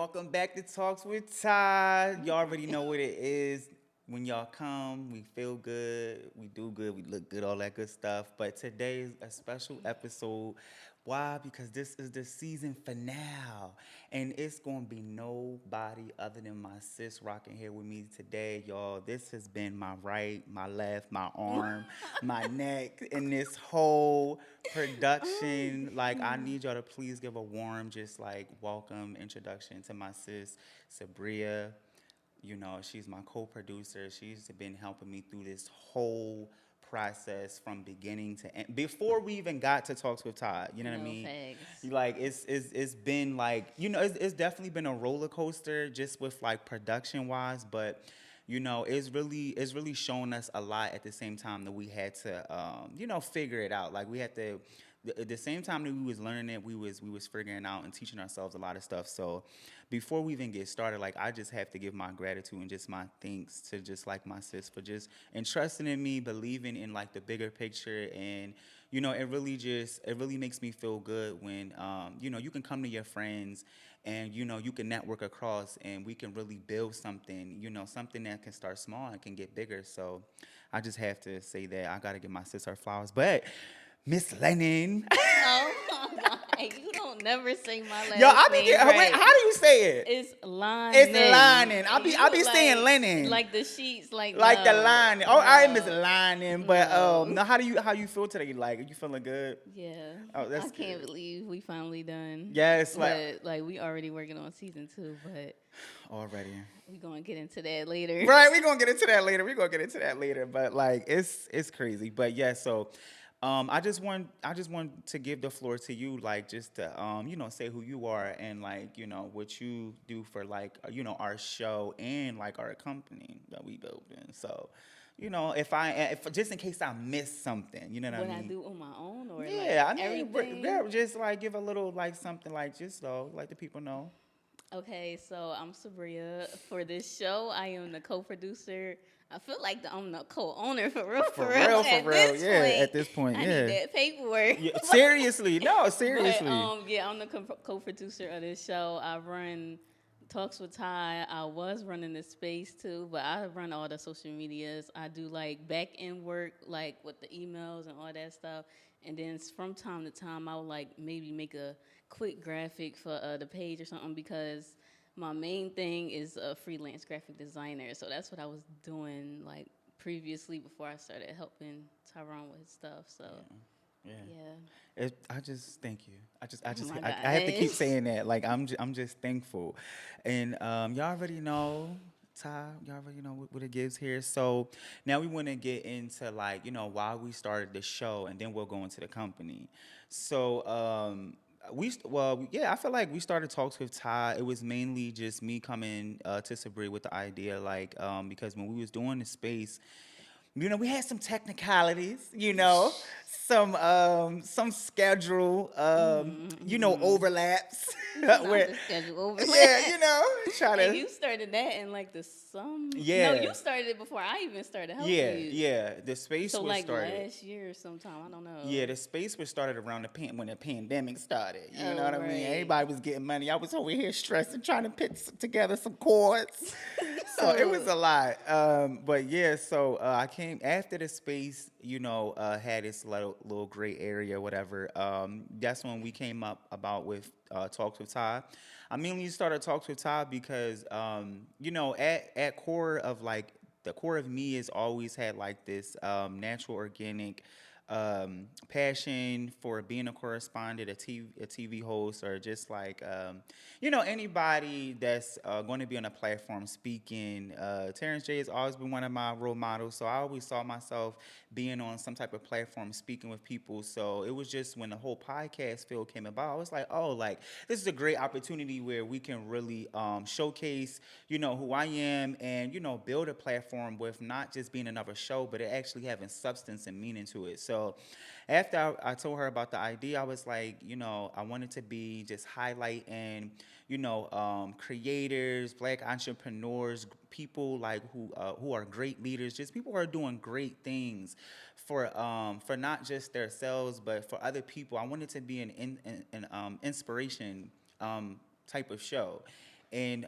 welcome back to Talks with Ty. Y'all already know what it is. When y'all come, we feel good, we do good, we look good, all that good stuff. But today is a special episode. Why? Because this is the season finale. And it's going to be nobody other than my sis rocking here with me today, y'all. This has been my right, my left, my arm, my neck in this whole production. Like, I need y'all to please give a warm, just like welcome introduction to my sis, Sabria. You know, she's my co-producer. She's been helping me through this whole process from beginning to end. Before we even got to Talks with Todd, you know what I No mean? facts. Like it's been like, it's definitely been a roller coaster just with like production wise, but it's really shown us a lot at the same time that we had to figure it out. Like we had to at the same time that we was learning it, we was figuring out and teaching ourselves a lot of stuff. So before we even get started, like I just have to give my gratitude and just my thanks to just like my sis for just entrusting in me, believing in like the bigger picture. And it really makes me feel good when you can come to your friends and you can network across and we can really build something, something that can start small and can get bigger. So I just have to say that I got to give my sis her flowers. But Miss Lennon. Oh my god, you don't never say my Yo, I last be name wait, right. how do you say it? It's It's Lonon. lining. I be You I be saying like Lennon. like the sheets. Like Like the no, lining. Oh, I miss no, lining. But no. no, how you feel today? Like, are you feeling good? Yeah, Oh, I that's can't good. believe we finally done. Yes, like But like we already working on season 2, but already. we gonna get into that later. Right, we're gonna get into that later. We're gonna get into that later. But like it's crazy. But yeah, so I just want to give the floor to you, like just to say who you are and like, what you do for like our show and like our company that we build in. So, if just in case I miss something, you know what I What I mean? do on my own or like Yeah, I mean, everything. yeah, just like give a little like something like just so like the people know. Okay, so I'm Sabria. For this show, I am the co-producer. I feel like I'm the co-owner for real. For At real, this yeah. point, At this point, I need yeah. that paperwork. Yeah, seriously, no, But seriously. yeah, I'm the co-producer of this show. I run Talks with Ty. I was running the space too, but I run all the social medias. I do like back end work, like with the emails and all that stuff. And then from time to time, I would like maybe make a quick graphic for the page or something because my main thing is a freelance graphic designer. So that's what I was doing like previously before I started helping Tyrone with his stuff. So Yeah. yeah. I just thank you. Oh my I have to keep gosh. saying that. Like I'm just thankful, and y'all already know. Ty, y'all already know what it gives here. So now we want to get into like why we started the show, and then we'll go into the company. So yeah, I feel like we started talks with Ty. It was mainly just me coming to Sabri with the idea, like because when we was doing the space, we had some technicalities, some schedule, Mm-hmm. overlaps. Not Where, the schedule overlap. yeah, try And to, you started that in like the some. No, yeah, you started it before I even started helping yeah, you. yeah. The space So was like started. last year or sometime. I don't Yeah, know. the space was started around when the pandemic started. You know Oh what I mean? right. Everybody was getting money. I was over here stressing, trying to put together some chords. So it was No. a lot. But yeah, so I came after the space, had this little gray area, whatever. That's when we came up about with Talks with Ty. I mainly started Talks with Ty because, at core of like, the core of me has always had like this natural organic passion for being a correspondent, a TV host, or just like, anybody that's going to be on a platform speaking. Terrence J has always been one of my role models, so I always saw myself being on some type of platform speaking with people. So it was just when the whole podcast field came about, I was like, oh, like this is a great opportunity where we can really showcase, who I am and, build a platform with not just being another show, but it actually having substance and meaning to it. So after I told her about the idea, I was like, I wanted to be just highlighting, creators, black entrepreneurs, people like who are great leaders, just people who are doing great things for not just themselves, but for other people. I wanted to be an inspiration type of show. And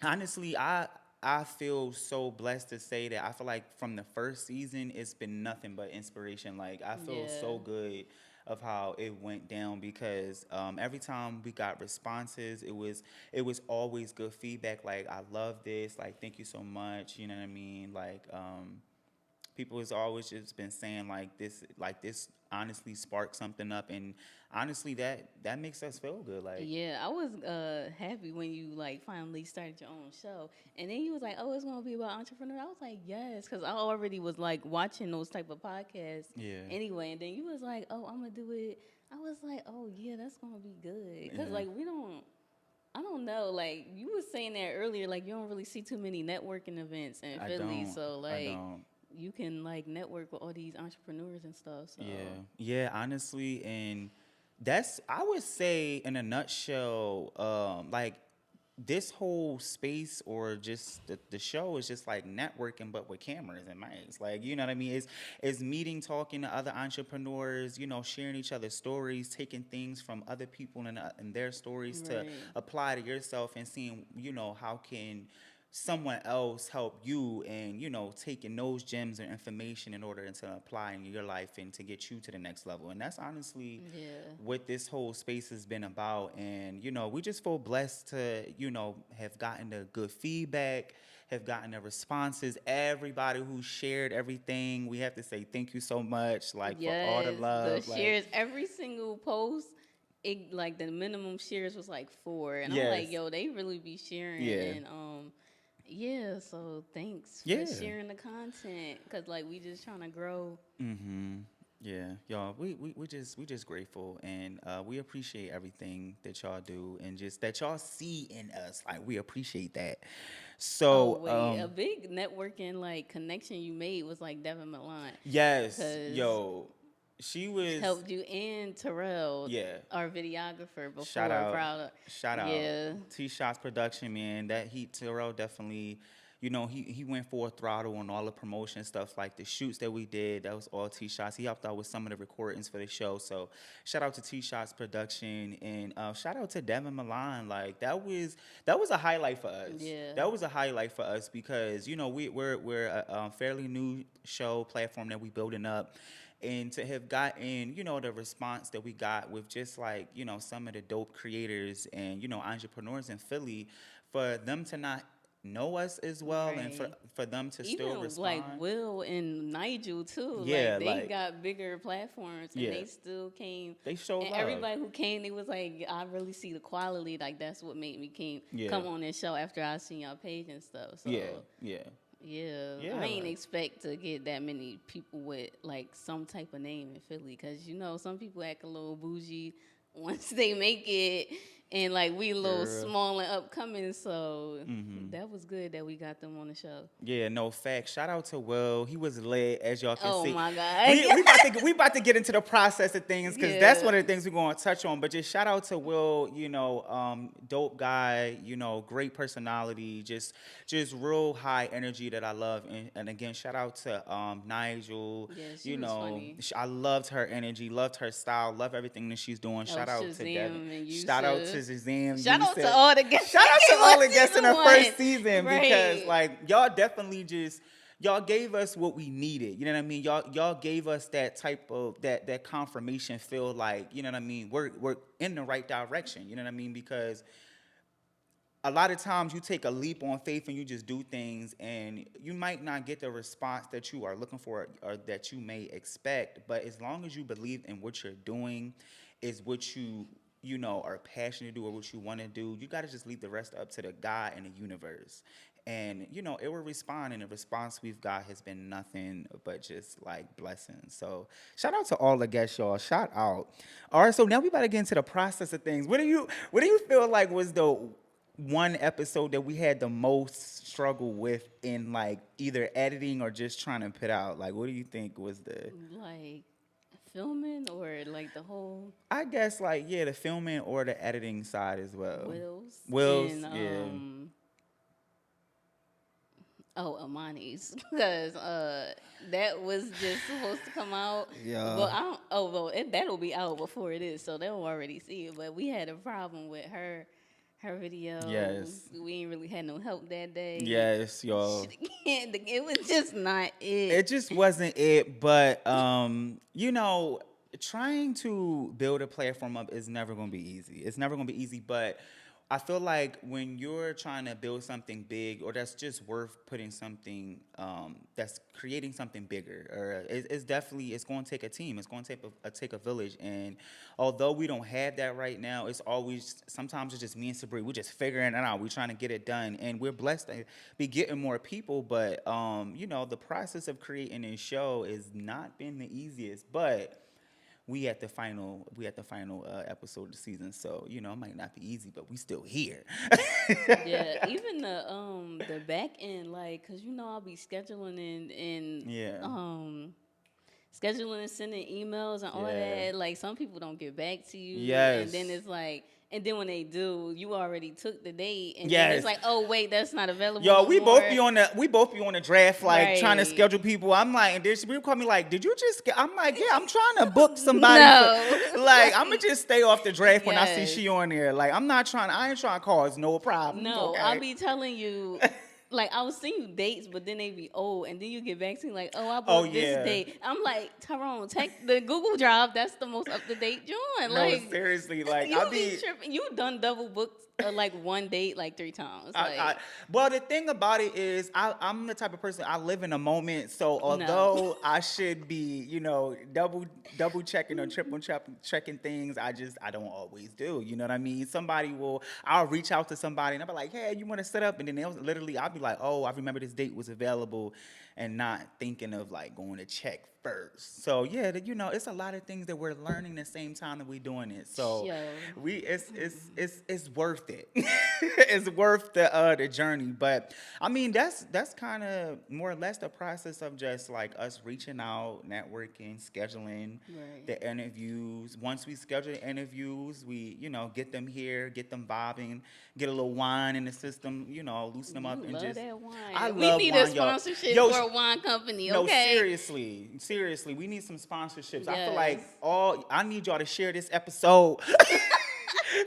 honestly, I feel so blessed to say that I feel like from the first season, it's been nothing but inspiration. Like I feel Yeah. so good of how it went down because every time we got responses, it was always good feedback. Like I love this. Like thank you so much. You know what I mean? Like people has always just been saying like this honestly sparked something up, and honestly that makes us feel good. Like Yeah, I was happy when you like finally started your own show, and then you was like, "Oh, it's gonna be about entrepreneur." I was like, "Yes," because I already was like watching those type of podcasts yeah, anyway. And then you was like, "Oh, I'm gonna do it." I was like, "Oh yeah, that's gonna be good," because yeah. like we don't. I don't know. Like you was saying that earlier, like you don't really see too many networking events in I Philly, don't. so I like don't. you can like network with all these entrepreneurs and stuff. So Yeah. Yeah, honestly, and that's I would say in a nutshell, like this whole space or just the show is just like networking but with cameras and mics. Like, you know what I mean? It's meeting, talking to other entrepreneurs, sharing each other's stories, taking things from other people and their stories to right, apply to yourself and seeing, how can someone else help you and taking those gems and information in order to apply in your life and to get you to the next level. And that's honestly yeah. what this whole space has been about. And we just feel blessed to have gotten the good feedback, have gotten the responses. Everybody who shared everything, we have to say thank you so much, like for all the Yes, the love. Like, shares every single post. It like the minimum shares was like 4, and I'm yes, like, yo, they really be sharing, yeah, and yeah. So thanks for yeah. sharing the content, cause like we just trying to grow. Mm-hmm. Yeah, y'all, we just grateful, and we appreciate everything that y'all do and just that y'all see in us. Like we appreciate that. Oh So, wait, a big networking like connection you made was like Devin Milan, yes, cause yo, she was, helped you and Terrell, yeah. our videographer Shout before. out, Proud of, shout out, yeah, T Shots production, man. That he Terrell definitely, he went full throttle on all the promotion stuff, like the shoots that we did. That was all T Shots. He helped out with some of the recordings for the show. So shout out to T Shots production, and shout out to Devin Milan. Like that was a highlight for us. yeah, That was a highlight for us because we're a fairly new show platform that we building up, and to have gotten the response that we got with just like some of the dope creators and entrepreneurs in Philly, for them to not know us as well, and for right. for them to still Even like respond. Will and Nigel too, Yeah, like they like, got bigger platforms and yeah, they still came. they show And love. everybody who came, they was like, I really see the quality. Like that's what made me Yeah, come on this show after I seen y'all page and stuff. yeah, So yeah, yeah, yeah, I ain't like, expect to get that many people with like some type of name in Philly, because some people act a little bougie once they make it, and like we a little girl. small and upcoming. So Mm-hmm. that was good that we got them on the show. Yeah, no facts. Shout out to Will. He was lit, as y'all can Oh see. my god. We about to get into the process of things because that's Yeah. one of the things we're going to touch on. But just shout out to Will. Dope guy. Great personality. Just real high energy that I love. And again, shout out to Nigel. Yeah, she was funny. I loved her energy, loved her style, love everything that she's doing. Oh, Shout out to Devin. Shazam and Shout out to Yusuf. Shazam. Shout out to Yusuf. all the guests Shout that out to came all on the guests in season the first one. season because Right. like y'all definitely just y'all gave us what we needed. You know what I mean? Y'all gave us that type of that confirmation feel, like, you know what I mean? We're in the right direction. You know what I mean? Because a lot of times you take a leap on faith and you just do things and you might not get the response that you are looking for or that you may expect, but as long as you believe in what you're doing is what you are passionate to do or what you want to do, you got to just leave the rest up to the God and the universe. And it will respond, and the response we've got has been nothing but just like blessings. So shout out to all the guests, y'all. Shout out. All right, so now we about to get into the process of things. What do you feel like was the one episode that we had the most struggle with in like either editing or just trying to put out? Like, what do you think was the? Like filming or like the whole I guess like, yeah, the filming or the editing side as well. Wills Wills, and yeah, Amani's, because that was just supposed to come out. yeah, But I don't. Oh well, that'll be out before it is, so they'll already see it. But we had a problem with her her video. Yes. We ain't really had no help that day. Yes, y'all. It was just not It it. just wasn't it, but trying to build a platform up is never going to be easy. It's never going to be easy, but I feel like when you're trying to build something big, or that's just worth putting something, that's creating something bigger, or it's definitely, it's going to take a team. It's going to take a village. And although we don't have that right now, it's always, sometimes it's just me and Sabria. We're just figuring it out. We're trying to get it done, and we're blessed to be getting more people. But the process of creating a show has not been the easiest, but we at the final episode of the season, so it might not be easy, but we still here. Yeah, even the back end, like, cause I'll be scheduling and Yeah. scheduling and sending emails and all Yeah. that. Like, some people don't get back to you, and then Yes. it's like, and then when they do, you already took the date, and then it's Yes. like, oh wait, that's not available Yo, no more. we both be on the draft, like trying to Right. schedule people. I'm like, and this people call me like, did you just? I'm like, yeah, I'm trying to book somebody. No. Like, I'm gonna just stay off the draft when I see Yes. she on there. Like, I ain't trying to cause no problems. No, Okay? I'll be telling you, like, I was seeing you dates, but then they be old, and then you get back to me like, oh, I Oh, booked this yeah. date. I'm like, Tyrone, check the Google Drive. That's the most up to date joint. No, Like, seriously, like you I be be. tripping. You done double booked like one date like 3 times. Like, Well, the thing about it is, I'm the type of person, I live in a moment. So no. although I should be, double checking or triple checking things, I don't always do. You know what I mean? I'll reach out to somebody and I'll be like, hey, you want to set up? And then I'll be like, oh, I remember this date was available, and not thinking of like going to check first. So yeah, it's a lot of things that we're learning the same time that we're doing it. So Yo. it's worth it. It's worth the journey. But I mean, that's kind of more or less the process of just like us reaching out, networking, scheduling Right. the interviews. Once we schedule the interviews, we get them here, get them bobbing, get a little wine in the system, loosen them up, You and love just. that wine. I We love need wine, a y'all. sponsorship Yo, for a wine company, no, okay? seriously, we need some sponsorships. I feel Yes. like I need y'all to share this episode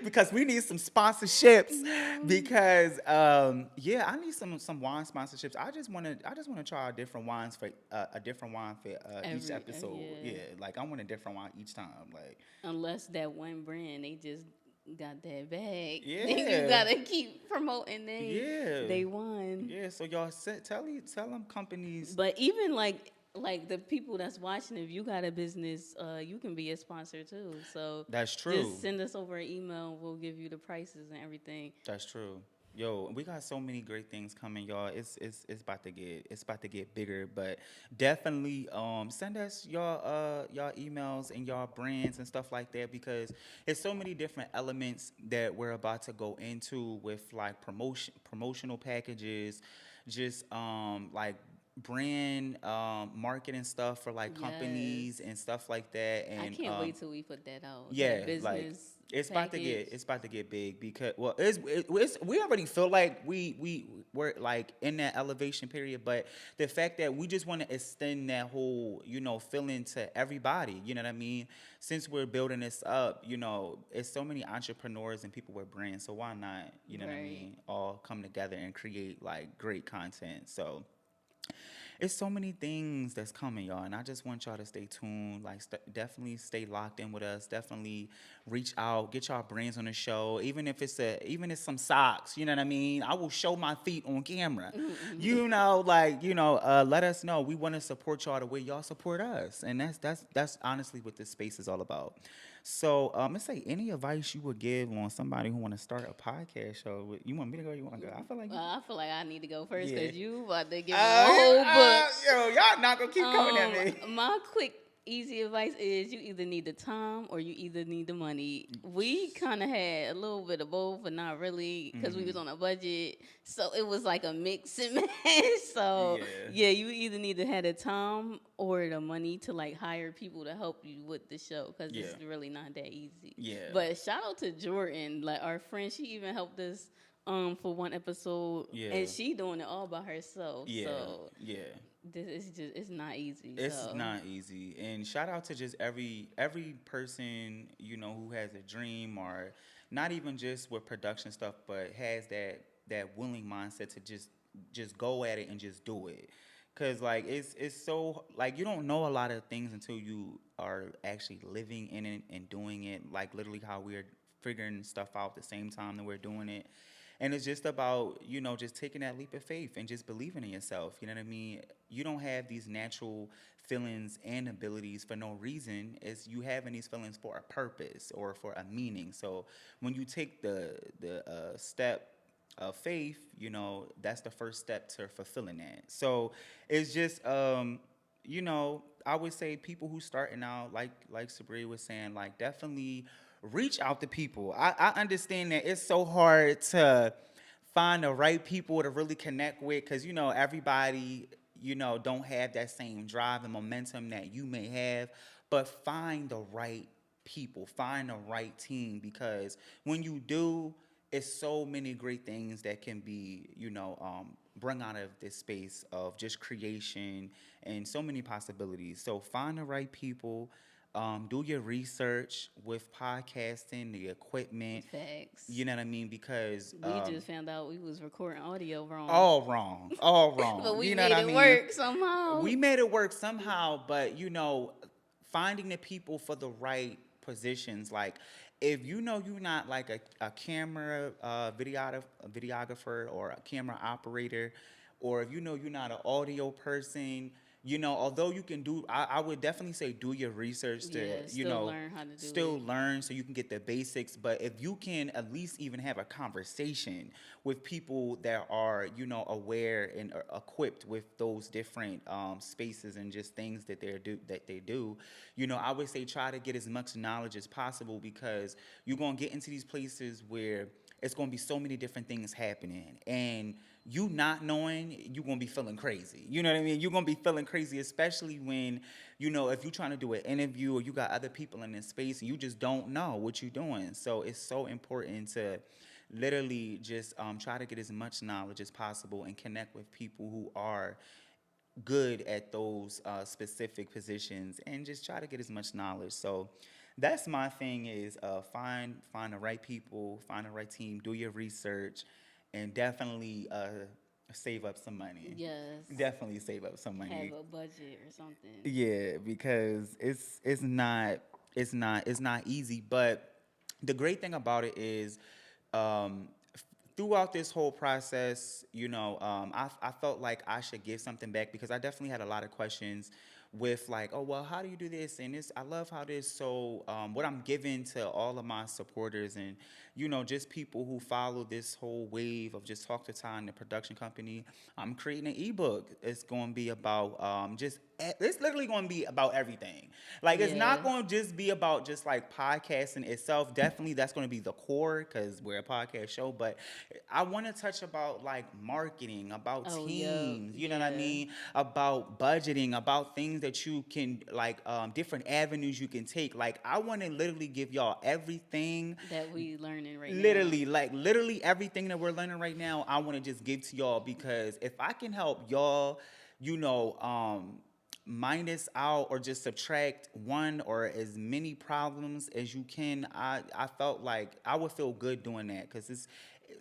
because we need some sponsorships. Because I need some wine sponsorships. I just want to try a different wine for each episode. Yeah. Yeah, like I want a different wine each time. Like Unless that one brand, they just got that bag. Yeah. Then you gotta keep promoting yeah, they won. yeah. So y'all tell them companies. But even like the people that's watching, if you got a business, you can be a sponsor too. So That's true. just send us over an email. We'll give you the prices and everything. That's true. Yo, we got so many great things coming, y'all. It's about to get bigger, but definitely send us y'all emails and y'all brands and stuff like that, because it's so many different elements that we're about to go into with like promotional packages, just like brand marketing stuff for like companies Yes. and stuff like that. And I can't wait till we put that out. yeah, That business like it's package. about to get big, because we already feel like we're like in that elevation period, but the fact that we just want to extend that whole feeling to everybody, you know what I mean? Since we're building this up, it's so many entrepreneurs and people with brands, so why not, you know what I Right. mean, all come together and create like great content. So it's so many things that's coming, y'all, and I just want y'all to stay tuned. Like, definitely stay locked in with us. Definitely reach out, get y'all brands on the show. Even if it's some socks, you know what I mean. I will show my feet on camera. Let us know. We want to support y'all the way y'all support us, and that's honestly what this space is all about. So, let's say any advice you would give on somebody who want to start a podcast show. You want me to go? You want to go? I feel like. I feel like I need to go first Yeah. because you about to give me a whole book. Yo, y'all not gonna keep coming at me. My quick, easy advice is you either need the time or you either need the money. We kind of had a little bit of both, but not really, because we was on a budget. So it was like a mix and match. So yeah, you either need to have the time or the money to like hire people to help you with the show, because it's really not that easy. Yeah. But shout out to Jordan, like our friend. She even helped us for one episode, and she doing it all by herself. Yeah. So Yeah. it's not easy. It's not easy. And shout out to just every person, who has a dream or not even just with production stuff, but has that willing mindset to just go at it and just do it. Cause like it's so like you don't know a lot of things until you are actually living in it and doing it. Like literally how we're figuring stuff out at the same time that we're doing it. And it's just about, just taking that leap of faith and just believing in yourself. You know what I mean? You don't have these natural feelings and abilities for no reason. It's you having these feelings for a purpose or for a meaning. So when you take the step of faith, that's the first step to fulfilling that. So it's just, I would say people who starting out, like Sabria was saying, like definitely reach out to people. I understand that it's so hard to find the right people to really connect with because everybody don't have that same drive and momentum that you may have, but find the right people, find the right team, because when you do, it's so many great things that can be bring out of this space of just creation and so many possibilities. So find the right people. Do your research with podcasting, the equipment. Facts. You know what I mean? Because We just found out we was recording audio wrong. all wrong, all wrong. But we You know made what I it mean? work somehow. We made it work somehow, but finding the people for the right positions. Like, if you're not like a camera videographer or a camera operator, or if you're not an audio person, although you can do, I would definitely say do your research to, Yeah, still learn how to do still it. learn so you can get the basics. But if you can at least even have a conversation with people that are, aware and are equipped with those different spaces and just things that they do, I would say try to get as much knowledge as possible, because you're gonna get into these places where it's gonna be so many different things happening, and you not knowing, you're gonna be feeling crazy. You know what I mean? You're gonna be feeling crazy, especially when, if you're trying to do an interview or you got other people in this space and you just don't know what you're doing. So it's so important to literally just try to get as much knowledge as possible and connect with people who are good at those specific positions, and just try to get as much knowledge. So that's my thing is find the right people, find the right team, do your research, and definitely save up some money. Yes. Definitely save up some money. Have a budget or something. Yeah, because it's not easy. But the great thing about it is, um, throughout this whole process, I felt like I should give something back, because I definitely had a lot of questions with like, oh well, how do you do this and this? I love how this. So what I'm giving to all of my supporters and just people who follow this whole wave of just Talk to Time, the production company. I'm creating an ebook. It's going to be about it's literally going to be about everything. Like, it's not Yeah. going to just be about just like podcasting itself. Definitely that's going to be the core, because we're a podcast show. But I want to touch about like marketing, about Oh, yeah. teams, you know what I Yeah. mean? About budgeting, about things that you can like, different avenues you can take. Like, I want to literally give y'all everything. That we learning right now. Literally everything that we're learning right now, I want to just give to y'all, because if I can help y'all, minus out or just subtract one or as many problems as you can, I felt like I would feel good doing that, because it's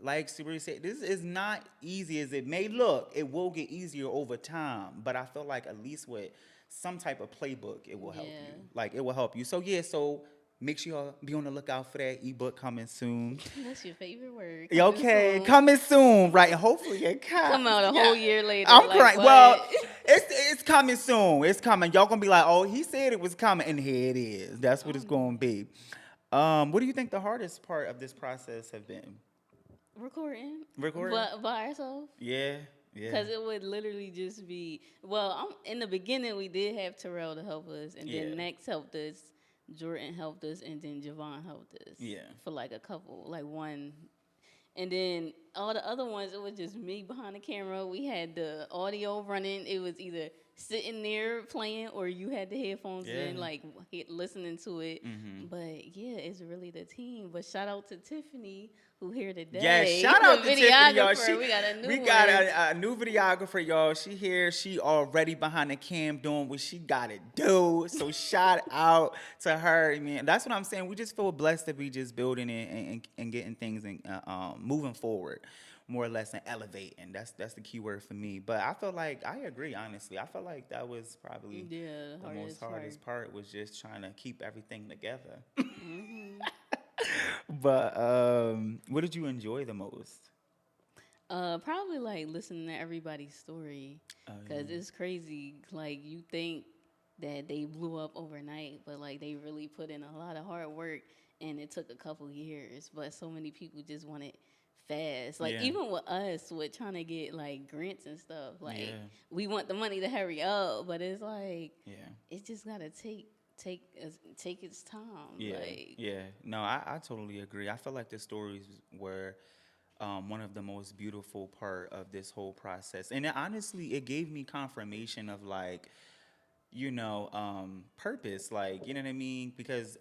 like Sabria said, this is not easy as it may look. It will get easier over time, but I feel like at least with some type of playbook, it will help Yeah. you. Like, it will help you. So yeah, so make sure y'all be on the lookout for that ebook coming soon. That's your favorite word. Okay, soon. coming soon, right? Hopefully it comes. Come out a whole year later. I'm like, crying. what? Well, it's coming soon. It's coming. Y'all gonna be like, oh, he said it was coming, and here it is. That's what it's gonna be. What do you think the hardest part of this process have been? Recording. Recording? But by ourselves. Yeah, yeah. Because it would literally just be, well, in the beginning, we did have Terrell to help us, and Yeah. then Next helped us, Jordan helped us, and then Javon helped us. Yeah. For like a couple, like one. And then all the other ones, it was just me behind the camera. We had the audio running. It was either sitting there playing, or you had the headphones Yeah. in, like listening to it. Mm-hmm. But yeah, it's really the team. But shout out to Tiffany who here Yeah, today, shout the out to Tiffany, y'all. videographer. We got a new We got one. a new videographer, y'all. She here. She already behind the cam doing what she got to do. So shout out to her. I mean, that's what I'm saying. We just feel blessed to be just building it and getting things and moving forward, more or less, and elevating. That's the key word for me. But I feel like I agree. Honestly, I feel like that was probably Yeah, the most hardest part was just trying to keep everything together. Mm-hmm. But what did you enjoy the most? Probably like listening to everybody's story, Oh cause it's crazy. Like you think that they blew up overnight, but like they really put in a lot of hard work, and it took a couple years. But so many people just want it fast. Like yeah, even with us, with trying to get like grants and stuff, like yeah, we want the money to hurry up, but it's like yeah, it just gotta take its time. yeah, Like yeah. No, I totally agree. I feel like the stories were one of the most beautiful part of this whole process, and honestly, it gave me confirmation of like, purpose. Like, you know what I mean? Because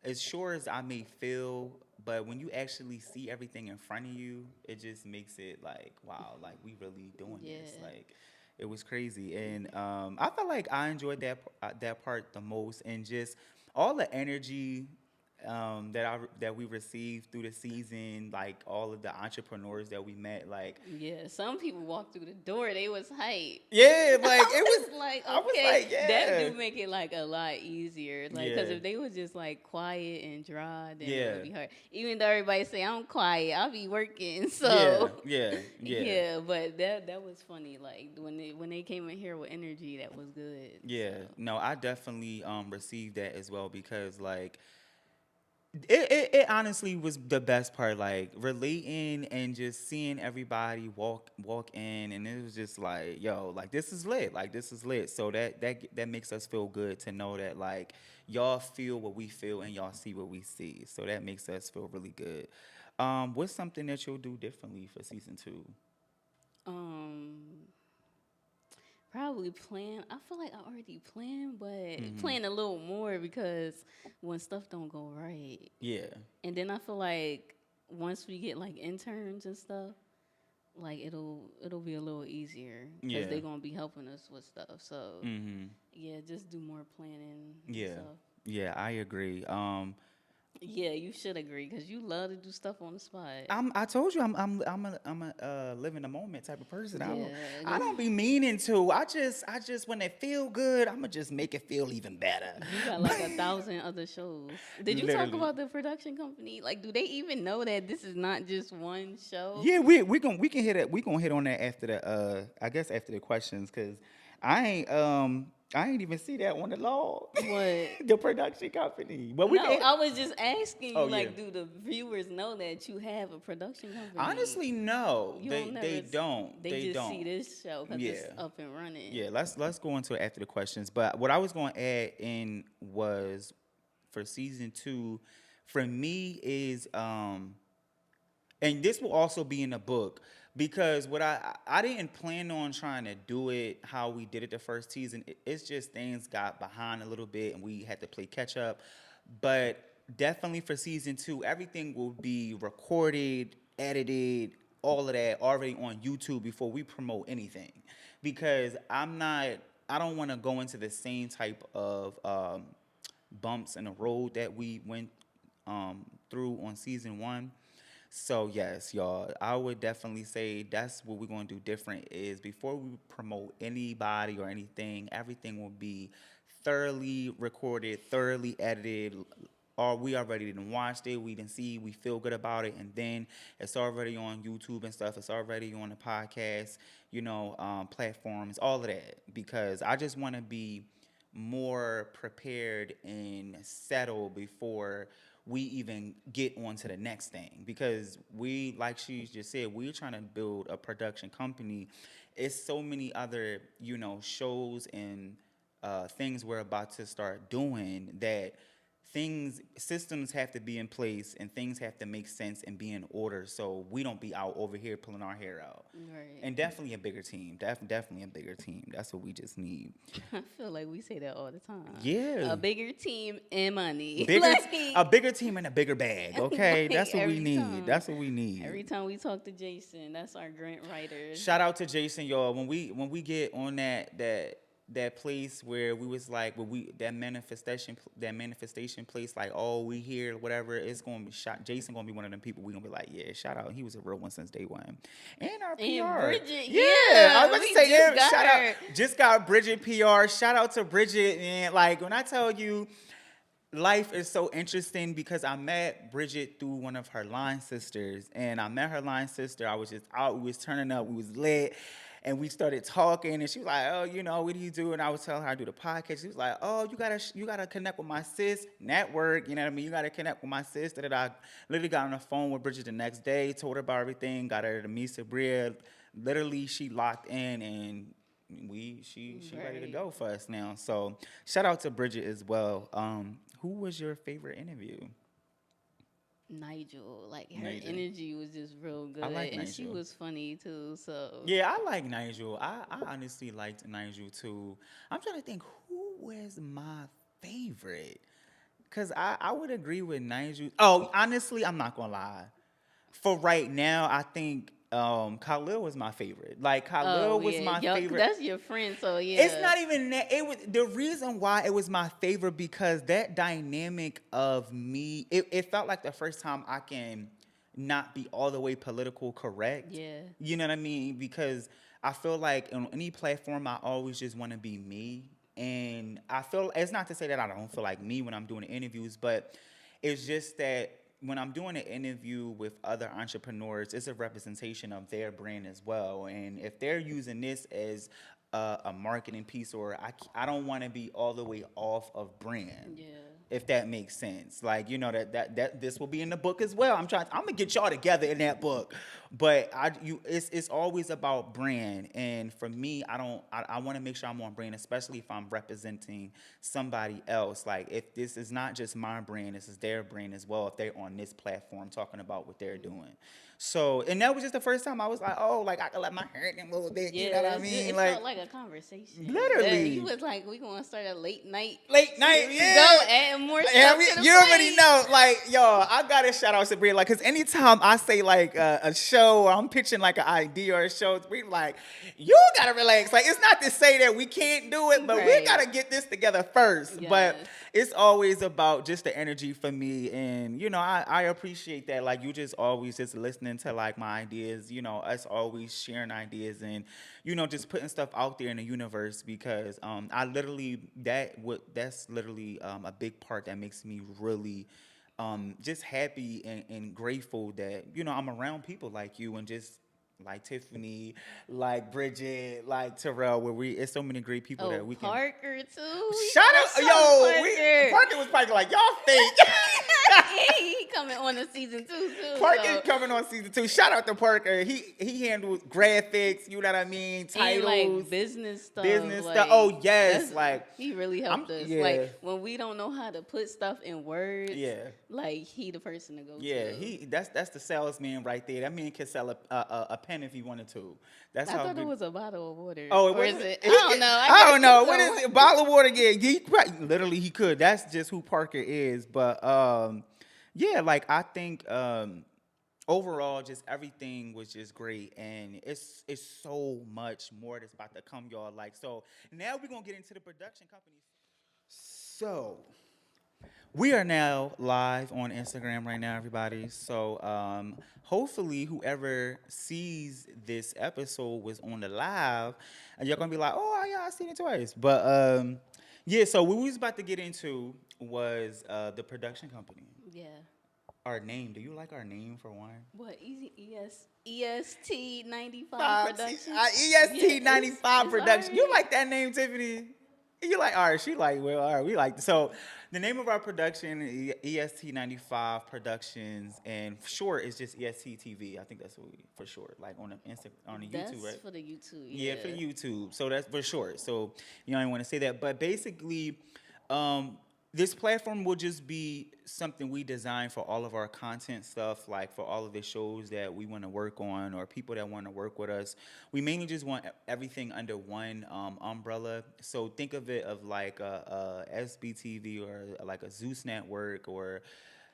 as sure as I may feel, but when you actually see everything in front of you, it just makes it like, wow, like we really doing this. yeah, Like, it was crazy, and I felt like I enjoyed that part the most, and just all the energy that we received through the season, like all of the entrepreneurs that we met, like yeah, some people walked through the door. They was hype. yeah, like it was. It's like, I was okay, like, that yeah, do make it like a lot easier. Like, cause yeah, if they was just like quiet and dry, then it yeah, would be hard. Even though everybody say I'm quiet, I'll be working. yeah, So, yeah, yeah. yeah, but that was funny. Like when they came in here with energy, that was good. Yeah, So, no, I definitely received that as well because like it honestly was the best part, like relating and just seeing everybody walk in, and it was just like, yo, like this is lit, like this is lit. So that makes us feel good to know that like y'all feel what we feel and y'all see what we see. So that makes us feel really good. What's something that you'll do differently for season 2? um, probably plan. I feel like I already planned, but Mm-hmm. plan a little more because when stuff don't go right, Yeah, and then I feel like once we get like interns and stuff, like it'll be a little easier because yeah, they're gonna be helping us with stuff. So mm-hmm. yeah, just do more planning and Yeah, stuff. yeah, I agree. Yeah, you should agree because you love to do stuff on the spot. I told you I'm a live in the moment type of person. Yeah, I don't be meaning to. I just when it feel good, I'ma just make it feel even better. you got like 1,000 other shows. Did you talk Literally. about the production company? Like, do they even know that this is not just one show? Yeah, we can hit it. We gonna hit on that after the I guess after the questions because I ain't even see that on the log. What? The production company. But we No, can. I was just asking you, Oh yeah. like, do the viewers know that you have a production company? Honestly, no. you They don't never. they don't. They They just don't. see this show because Yeah. it's up and running. Yeah, let's go into it after the questions. But what I was going to add in was for season 2, for me is and this will also be in the book because what I didn't plan on trying to do it how we did it the first season. It's just things got behind a little bit and we had to play catch up. But definitely for season 2, everything will be recorded, edited, all of that already on YouTube before we promote anything. Because I don't want to go into the same type of bumps in the road that we went through on season 1. So yes, y'all, I would definitely say that's what we're gonna do different is before we promote anybody or anything, everything will be thoroughly recorded, thoroughly edited, or we already didn't watch it, we didn't see, we feel good about it, and then it's already on YouTube and stuff. It's already on the podcast, platforms, all of that. Because I just want to be more prepared and settled before we even get on to the next thing. Because we, like she just said, we're trying to build a production company. It's so many other, shows and things we're about to start doing that systems have to be in place and things have to make sense and be in order so we don't be out over here pulling our hair out. Right. And definitely a bigger team. Definitely a bigger team. That's what we just need. I feel like we say that all the time. Yeah. A bigger team and money. Bigger, a bigger team and a bigger bag. Okay, like that's what we every need. time. That's what we need. Every time we talk to Jason, that's our grant writer. Shout out to Jason, y'all. When we get on that place where we was like, that manifestation place, like, oh, we here, whatever, it's gonna be shot. Jason gonna be one of them people. We gonna be like, yeah, shout out. He was a real one since day one. And our PR, And Bridget, yeah, I was about to say, just got shout her. out, just got Bridget PR. Shout out to Bridget, and like when I tell you. Life is so interesting because I met Bridget through one of her line sisters, and I met her line sister. I was just out, we was turning up, we was lit, and we started talking. And she was like, "Oh, what do you do?" And I was telling her I do the podcast. She was like, "Oh, you gotta connect with my sis network. You know what I mean? You gotta connect with my sis." That I literally got on the phone with Bridget the next day, told her about everything, got her to meet Sabria. Literally, she locked in and. She ready to go for us now. So shout out to Bridget as well. Who was your favorite interview? Nigel, like her Nigel. energy was just real good, I like and she Nigel. was funny too. So Yeah, I like Nigel. I honestly liked Nigel too. I'm trying to think who was my favorite. Cause I would agree with Nigel. Oh, honestly, I'm not gonna lie. For right now, I think Khalil was my favorite. Like Khalil was my favorite. That's your friend, so yeah. It's not even that. It was the reason why it was my favorite because that dynamic of me. It felt like the first time I can not be all the way political correct. Yeah. You know what I mean? Because I feel like on any platform, I always just want to be me. And I feel it's not to say that I don't feel like me when I'm doing interviews, but it's just that when I'm doing an interview with other entrepreneurs, it's a representation of their brand as well. And if they're using this as a marketing piece, or I don't want to be all the way off of brand. Yeah. If that makes sense, like that this will be in the book as well. I'm gonna get y'all together in that book, but it's always about brand, and for me, I want to make sure I'm on brand, especially if I'm representing somebody else. Like if this is not just my brand, this is their brand as well. If they're on this platform talking about what they're doing, so and that was just the first time I was like, oh, like I can let my hair in a little bit. Yeah, you know what I mean? it like felt like a conversation. literally. He was like, "We gonna start a late night, yeah. go add more stuff to the you plate." already know, like, y'all, I gotta shout out Sabria, like, cause anytime I say like a show, or I'm pitching like an idea or a show, we like, you gotta relax. Like, it's not to say that we can't do it, but we Right. gotta get this together first. Yes. But it's always about just the energy for me, and I appreciate that. Like, you just always just listening to like my ideas, us always sharing ideas and just putting stuff out there in the universe because I literally that's literally a big part that makes me really just happy and grateful that I'm around people like you and just like Tiffany, like Bridget, like Terrell, where it's so many great people that we can. Parker too. Shout out, yo, Parker. Parker was probably like, y'all think. He coming on the season 2 too. Parker coming on season 2. Shout out to Parker. He handles graphics, you know what I mean, titles, and like business stuff. stuff. Oh yes, like he really helped us. yeah. Like when we don't know how to put stuff in words. Yeah. Like he the person to go to. Yeah, that's the salesman right there. That man can sell a pen if he wanted to. That's I how thought good. it was a bottle of water. Oh, or was is it? it? I don't know. I don't know. What is it? Bottle of water? Yeah, literally he could. That's just who Parker is. But yeah, like I think overall, just everything was just great, and it's so much more that's about to come, y'all. Like so, now we're gonna get into the production company. So. We are now live on Instagram right now, everybody. So hopefully whoever sees this episode was on the live, and you're gonna be like, "Oh yeah, I seen it twice." But yeah. So what we was about to get into was the production company. Yeah. Our name. Do you like our name for one? What EST 95 production? EST 95 it's production. You alright. like that name, Tiffany? You like, all right, she like, well, all right, we like, so the name of our production, EST 95 Productions, and short is just EST TV. I think that's what we, for short, like on the YouTube, That's right? for the YouTube. Yeah, for YouTube. So that's for short. So, I didn't want to say that. But basically, This platform will just be something we design for all of our content stuff, like for all of the shows that we want to work on or people that want to work with us. We mainly just want everything under one umbrella. So think of it of like a SBTV or like a Zeus Network or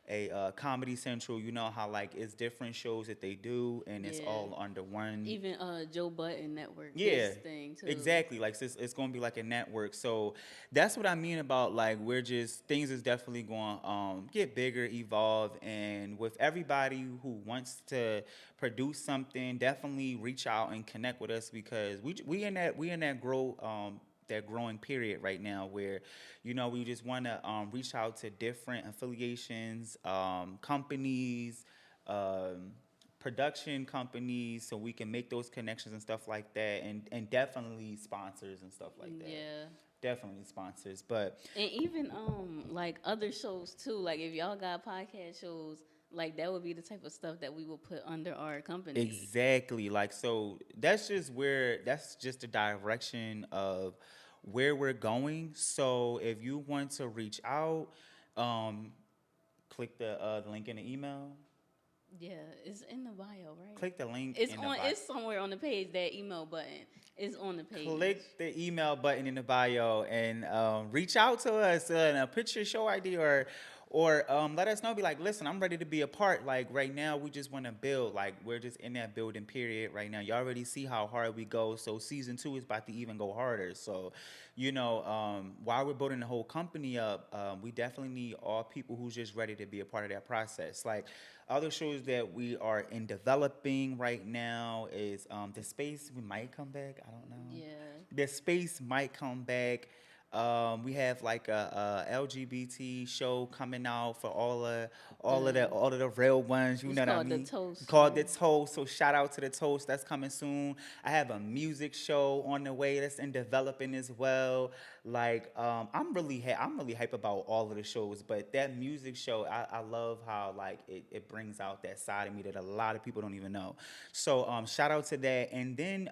a Comedy Central. You know how like it's different shows that they do, and it's Yeah. all under one. Even Joe Button Network, Yeah, his thing too. exactly. Like it's going to be like a network. So that's what I mean about like we're just things is definitely going to get bigger, evolve, and with everybody who wants to produce something, definitely reach out and connect with us because we in that growing period right now where we just want to reach out to different affiliations, companies, um, production companies so we can make those connections and stuff like that and definitely sponsors and stuff like that. Yeah. Definitely sponsors. But And even like other shows too. Like if y'all got podcast shows, like that would be the type of stuff that we will put under our company. exactly like so that's just the direction of where we're going. So if you want to reach out, um click the link in the email. Yeah, it's in the bio, right? Click the link It's in the on. bio. It's somewhere on the page. That email button is on the page. Click the email button in the bio and reach out to us and put your show ID or let us know. Be like, listen, I'm ready to be a part. Like right now, we just want to build. Like we're just in that building period right now. You already see how hard we go. So season 2 is about to even go harder. So, while we're building the whole company up, we definitely need all people who's just ready to be a part of that process. Like other shows that we are in developing right now is the space. We might come back. I don't know. Yeah. The space might come back. We have like a LGBT show coming out for The all of the real ones. You it's know what I called the mean? toast, Called the right? Toast. So shout out to the Toast that's coming soon. I have a music show on the way that's in developing as well. Like I'm really hype about all of the shows, but that music show I love how like it brings out that side of me that a lot of people don't even know. So shout out to that, and then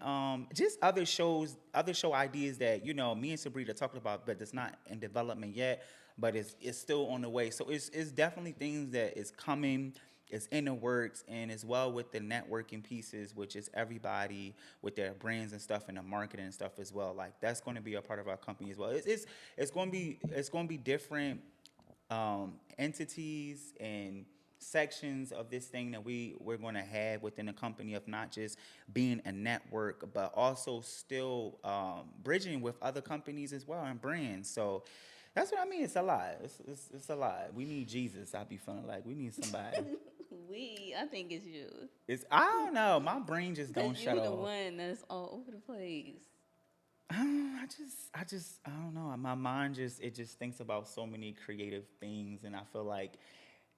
just other show ideas that me and Sabria talked about, but it's not in development yet, but it's still on the way. So it's definitely things that is coming. It's in the works, and as well with the networking pieces, which is everybody with their brands and stuff and the marketing and stuff as well. Like that's going to be a part of our company as well. It's going to be different entities and sections of this thing that we're going to have within the company of not just being a network but also still bridging with other companies as well and brands. So that's what I mean. It's a lot. It's a lot. We need Jesus. I be feeling like we need somebody. I think it's you. It's I don't know. My brain just Cause don't you shut the off. one that's all over the place. I don't know. My mind just thinks about so many creative things, and I feel like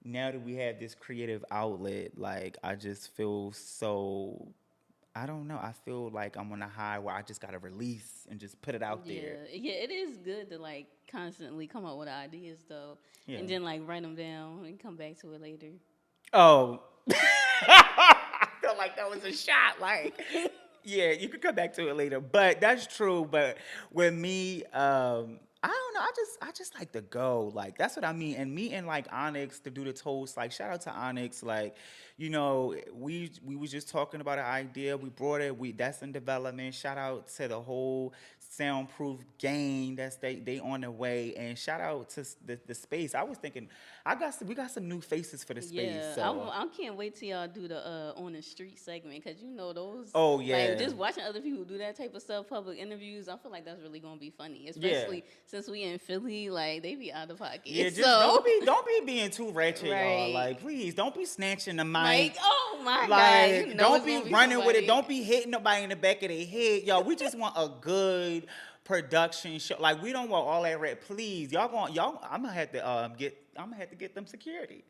now that we have this creative outlet, like I just feel so. I don't know. I feel like I'm on a high where I just gotta release and just put it out there. Yeah, it is good to like constantly come up with ideas though, Yeah. and then like write them down and come back to it later. Oh, I felt like that was a shot. Like, yeah, you could come back to it later, but that's true. But with me, I don't know. I just like to go. Like that's what I mean. And meeting like Onyx to do the toast. Like shout out to Onyx. Like, we was just talking about an idea. We brought it. That's in development. Shout out to the whole soundproof gang. They on the way. And shout out to the space. I was thinking, we got some new faces for the space. Yeah, So. I can't wait till y'all do the on the street segment because those. Oh Like yeah. just watching other people do that type of stuff, public interviews. I feel like that's really gonna be funny, Yeah. especially since we in Philly. Like they be out of pocket. Yeah, just So don't be being too ratchet, y'all. right. Like, please don't be snatching the Like mic. oh my god, you Like, know don't it's be gonna be running with it. somebody. Don't be hitting nobody in the back of their head, y'all. We just want a good production show. Like, we don't want all that red. Please, y'all. I'm gonna have to get them security.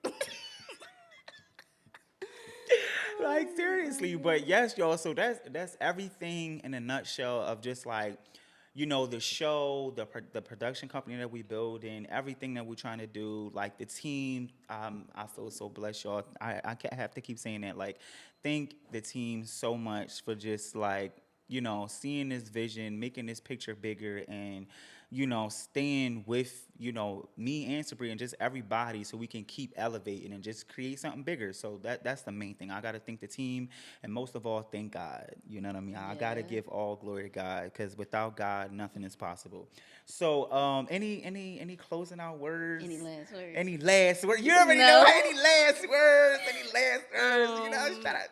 Like seriously, but yes, y'all. So that's everything in a nutshell of just like, the show, the production company that we build, and everything that we're trying to do. Like the team, I feel so blessed, y'all. I can't have to keep saying that. Like, thank the team so much for just like seeing this vision, making this picture bigger, and staying with, me and Sabria and just everybody so we can keep elevating and just create something bigger. So that's the main thing. I got to thank the team and most of all, thank God. You know what I mean? I got to Yeah. give all glory to God because without God, nothing is possible. So, any closing out words? Any last words? Any last words? You already know No. any last words. Any last words? Shout out.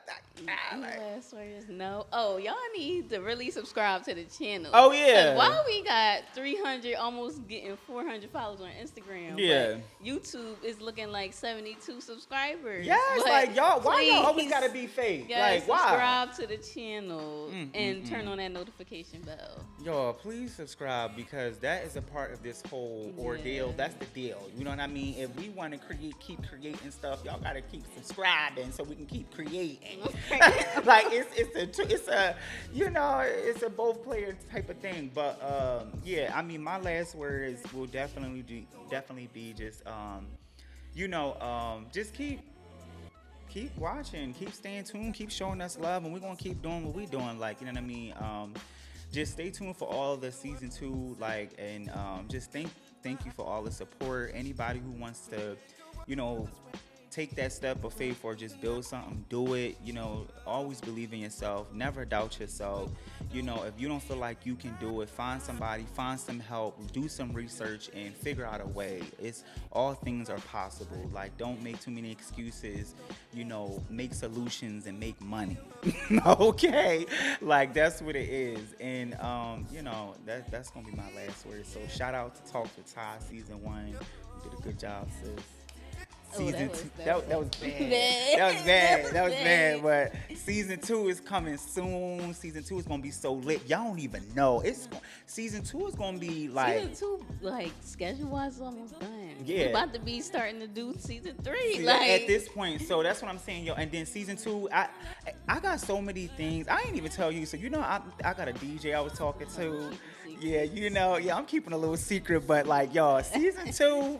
Any last words? No. Oh, y'all need to really subscribe to the channel. Oh, yeah. 'Cause while we got 300, almost getting 400 followers on Instagram, Yeah. but YouTube is looking like 72 subscribers. Yes, But like y'all, why y'all always please, gotta be fake? guys, Like, why? subscribe to the channel and turn on that notification bell. Y'all, please subscribe because that is a part of this whole ordeal. Yeah. That's the deal. You know what I mean? If we want to keep creating stuff, y'all gotta keep subscribing so we can keep creating. Like it's a both player type of thing. But yeah, I mean, my last words will definitely be just just keep watching, keep staying tuned, keep showing us love, and we're gonna keep doing what we're doing. Like, you know what I mean? Just stay tuned for all the season 2, and just thank you for all the support. Anybody who wants to, take that step of faith or just build something, do it. Always believe in yourself. Never doubt yourself. If you don't feel like you can do it, find somebody, find some help, do some research, and figure out a way. All things are possible. Like, don't make too many excuses. Make solutions and make money. Okay, like that's what it is. And that's gonna be my last word. So shout out to Talks with Ty season 1. You did a good job, sis. Season 2, that was bad. That was bad. But season 2 is coming soon. Season 2 is gonna be so lit. Y'all don't even know. Season 2 is gonna be like season 2, schedule wise, is almost done. Yeah, we're about to be starting to do season 3. See, at this point. So that's what I'm saying, yo. And then season 2, I got so many things. I ain't even tell you. So I got a DJ I was talking to. Yeah, I'm keeping a little secret, but y'all, season 2,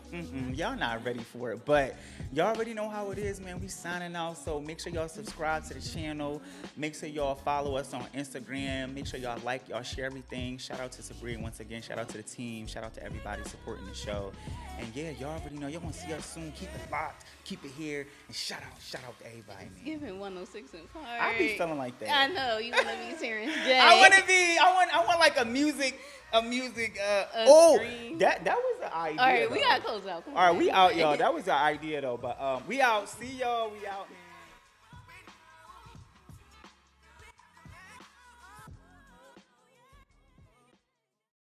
y'all not ready for it, but y'all already know how it is, man. We signing out, so make sure y'all subscribe to the channel. Make sure y'all follow us on Instagram. Make sure y'all like, y'all share everything. Shout out to Sabria once again. Shout out to the team. Shout out to everybody supporting the show. And yeah, y'all already know. Y'all want to see us soon. Keep it locked. Keep it here. And shout out to everybody, man. Giving 106 and Park. I be feeling like that. I know you want to be Terrence J. I want like a music. Screen. That was the idea. All right, though. we gotta close out. All right, we out, y'all. That was the idea though. But we out. See y'all. We out, man.